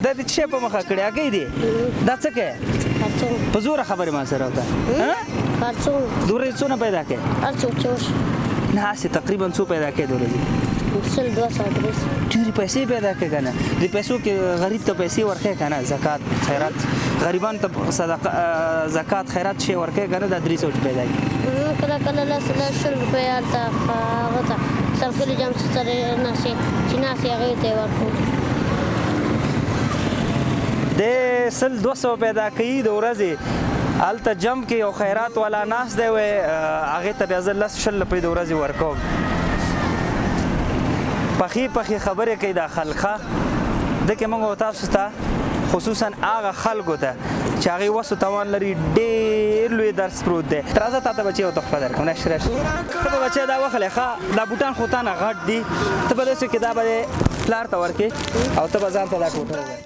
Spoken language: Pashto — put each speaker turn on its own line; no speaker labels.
دا د چه په مخه کړی هګۍ دی دا څه کوې په زوره خبرې ما سره وکړه دورې څونه پیدا کوې نه هسې تقریبا څو پیدا کوې د ورځې ډېرې پیسې پیدا کوې که نه دې پیسو کې غریب ته پیسې ورکوې که نه زکات خیرات غریبانو ته صدقه زکات خیرات شی ورکوې که نه دا 300 پیدا کوي
کله کله 100 روپۍ هلته هغه ته سرکلي جام سره ناستې چې ناستې هغې ته یې ورکړو
د 100-200 پیدا کوي د ورځې هلته جم کې یو خیرات والا ناست دی وی هغې ته بیا زه 10-20 روپۍ د ورځې ورکوم پخې خبرې کوي دا خلقه دکې موږ او تاسو ته خصوصا هغه خلکو ته چې هغې وس و توان لري ډېر لوی درس پروت دی راځه تا ته بچې یو تحفه درکړم راشي ته به بچی دا وخلی ښه دا بوټان خو تا نه غټ دي ته به داسې کې دا به پلار ته ورکړې او ته به ځان ته دا ټوټه ووایې